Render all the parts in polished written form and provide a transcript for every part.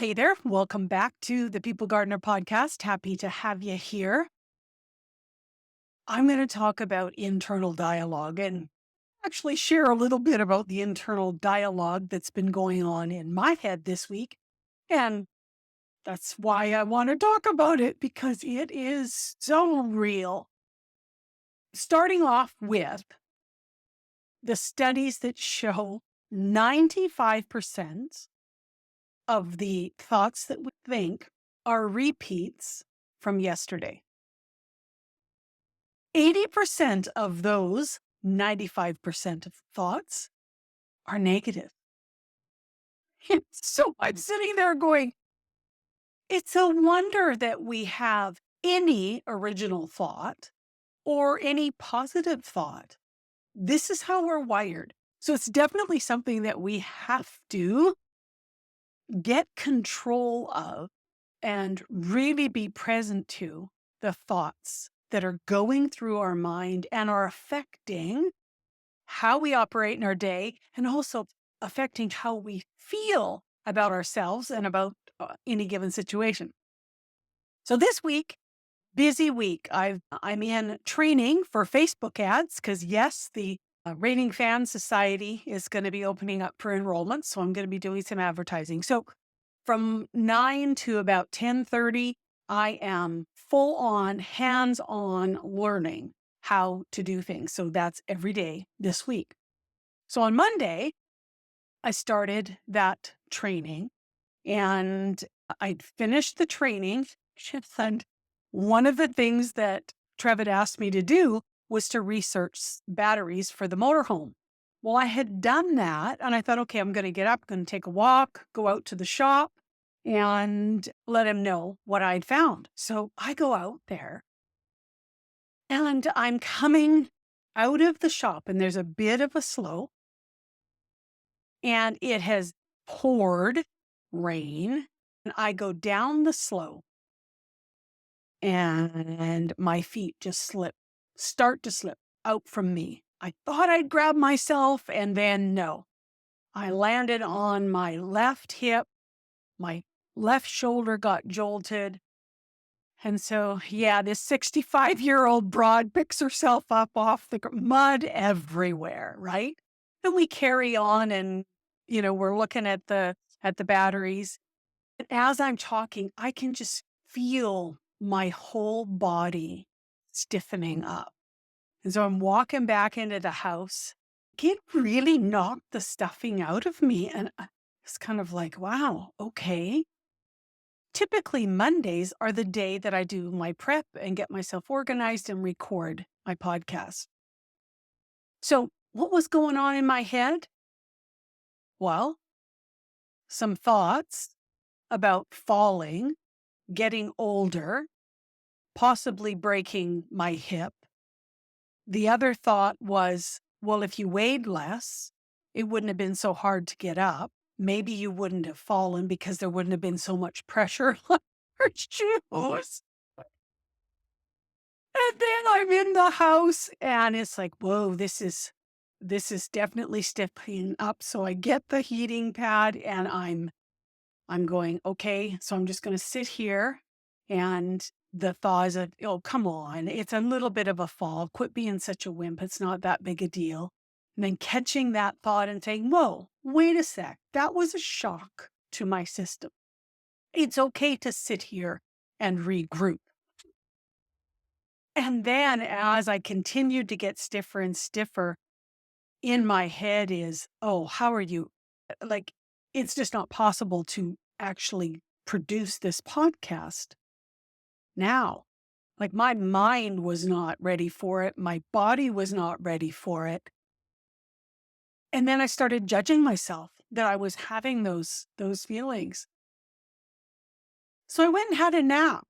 hey there. Welcome back to the People Gardener podcast. Happy to have you here. I'm going to talk about internal dialogue and actually share a little bit about the internal dialogue that's been going on in my head this week. And that's why I want to talk about it, because it is so real. Starting off with the studies that show 95% of the thoughts that we think are repeats from yesterday. 80% of those 95% of thoughts are negative. So I'm sitting there going, it's a wonder that we have any original thought or any positive thought. This is how we're wired. So it's definitely something that we have to get control of and really be present to the thoughts that are going through our mind and are affecting how we operate in our day, and also affecting how we feel about ourselves and about any given situation. So this week, busy week. I'm in training for Facebook ads because, yes, the Rating Fan Society is going to be opening up for enrollment. So I'm going to be doing some advertising. So from 9 to about 10:30, I am full on, hands-on learning how to do things. So that's every day this week. So on Monday, I started that training and I'd finished the training. And one of the things that Trev had asked me to do was to research batteries for the motorhome. Well, I had done that and I thought, okay, I'm going to get up, going to take a walk, go out to the shop and let him know what I'd found. So I go out there and I'm coming out of the shop and there's a bit of a slope and it has poured rain. And I go down the slope and my feet just start to slip out from me. I thought I'd grab myself and then no. I landed on my left hip. My left shoulder got jolted. And so, yeah, this 65-year-old broad picks herself up off the mud everywhere, right? And we carry on and, we're looking at the batteries. And as I'm talking, I can just feel my whole body stiffening up. And so I'm walking back into the house. It really knocked the stuffing out of me. And it's kind of like, wow, okay. Typically, Mondays are the day that I do my prep and get myself organized and record my podcast. So what was going on in my head? Well, some thoughts about falling, getting older, possibly breaking my hip. The other thought was, well, if you weighed less, it wouldn't have been so hard to get up. Maybe you wouldn't have fallen because there wouldn't have been so much pressure on your shoes. And then I'm in the house and it's like, whoa, this is definitely stiffening up. So I get the heating pad and I'm going, okay, so I'm just going to sit here. And the thought is, oh, come on, it's a little bit of a fall. Quit being such a wimp. It's not that big a deal. And then catching that thought and saying, whoa, wait a sec. That was a shock to my system. It's okay to sit here and regroup. And then as I continued to get stiffer and stiffer, in my head is, oh, how are you? Like, it's just not possible to actually produce this podcast now. Like, my mind was not ready for it. My body was not ready for it. And then I started judging myself that I was having those feelings. So I went and had a nap.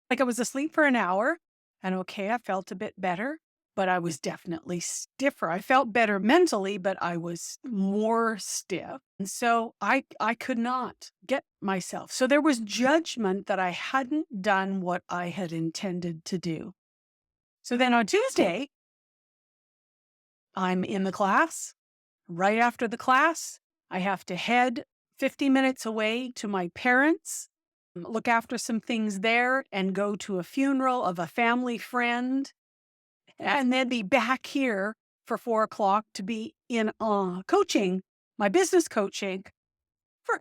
Like, I was asleep for an hour and okay, I felt a bit better, but I was definitely stiffer. I felt better mentally, but I was more stiff. And so I could not get myself. So there was judgment that I hadn't done what I had intended to do. So then on Tuesday, I'm in the class. Right after the class, I have to head 50 minutes away to my parents, look after some things there, and go to a funeral of a family friend, and then be back here for 4 o'clock to be in coaching, my business coaching, for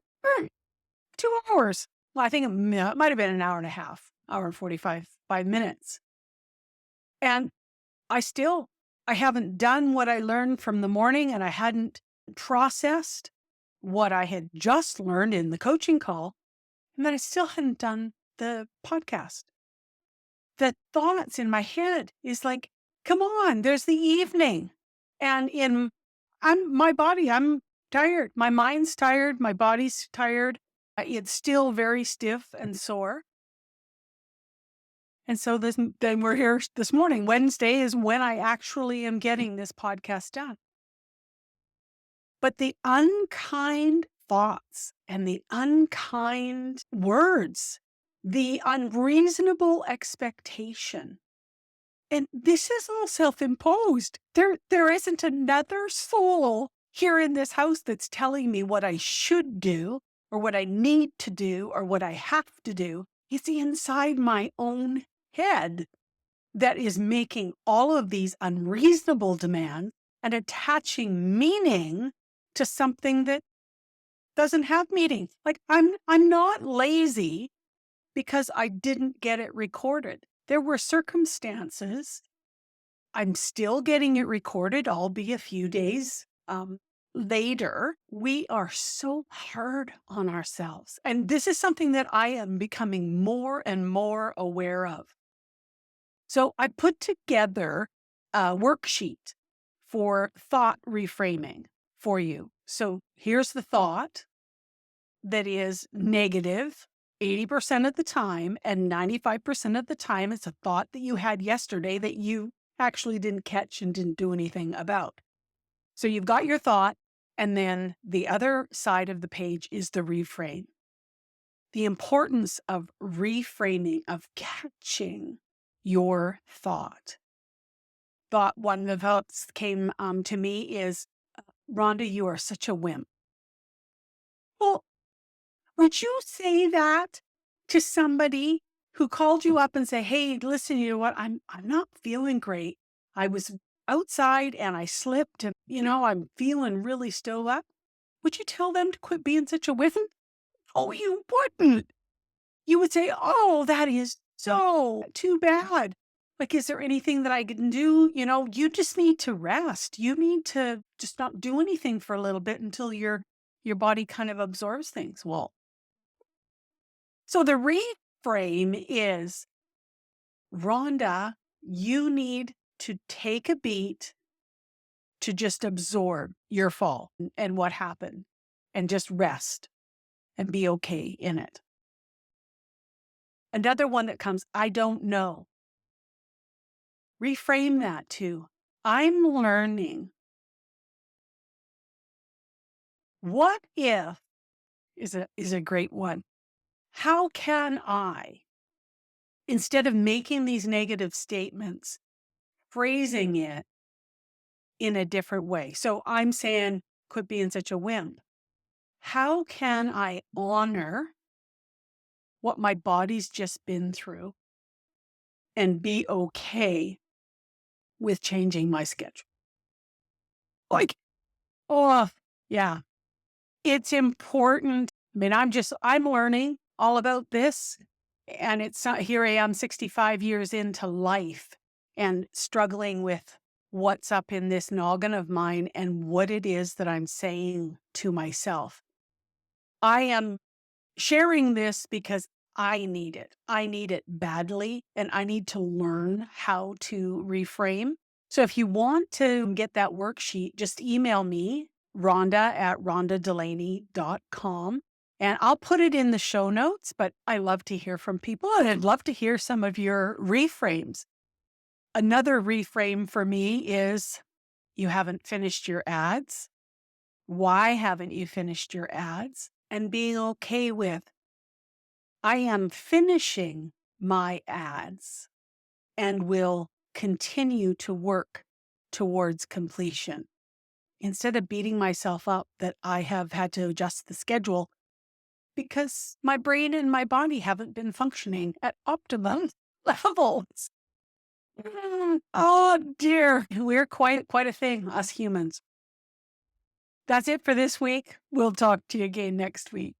2 hours. Well, I think it might have been an hour and a half, hour and 5 minutes. And I haven't done what I learned from the morning, and I hadn't processed what I had just learned in the coaching call. And then I still hadn't done the podcast. The thoughts in my head is like, come on, there's the evening. And I'm tired. My mind's tired. My body's tired. It's still very stiff and sore. And so then we're here this morning. Wednesday is when I actually am getting this podcast done. But the unkind thoughts and the unkind words, the unreasonable expectation, and this is all self-imposed. There isn't another soul here in this house that's telling me what I should do or what I need to do or what I have to do. It's inside my own head that is making all of these unreasonable demands and attaching meaning to something that doesn't have meaning. Like I'm not lazy because I didn't get it recorded. There were circumstances. I'm still getting it recorded. I'll be a few days later. We are so hard on ourselves. And this is something that I am becoming more and more aware of. So I put together a worksheet for thought reframing for you. So here's the thought that is negative 80% of the time, and 95% of the time it's a thought that you had yesterday that you actually didn't catch and didn't do anything about. So you've got your thought, and then the other side of the page is the reframe. The importance of reframing, of catching your thought. One of the thoughts came to me is, Rhonda, you are such a wimp. Well, would you say that to somebody who called you up and say, hey, listen, you know what? I'm not feeling great. I was outside and I slipped and, I'm feeling really still up. Would you tell them to quit being such a wimp? Oh, you wouldn't. You would say, oh, that is so too bad. Like, is there anything that I can do? You just need to rest. You need to just not do anything for a little bit until your body kind of absorbs things. Well, so the reframe is, Rhonda, you need to take a beat to just absorb your fall and what happened and just rest and be okay in it. Another one that comes, I don't know. Reframe that to, I'm learning. What if is a great one. How can I, instead of making these negative statements, phrasing it in a different way? So I'm saying, quit being such a wimp. How can I honor what my body's just been through and be okay with changing my schedule? Like, oh, yeah. It's important. I mean, I'm learning all about this, and it's not, here I am 65 years into life and struggling with what's up in this noggin of mine and what it is that I'm saying to myself. I am sharing this because I need it. I need it badly, and I need to learn how to reframe. So if you want to get that worksheet, just email me, Rhonda@rhondadelaney.com. And I'll put it in the show notes, but I love to hear from people, and I'd love to hear some of your reframes. Another reframe for me is, you haven't finished your ads. Why haven't you finished your ads? And being okay with, I am finishing my ads and will continue to work towards completion. instead of beating myself up that I have had to adjust the schedule because my brain and my body haven't been functioning at optimum levels. Oh dear, we're quite a thing, us humans. That's it for this week. We'll talk to you again next week.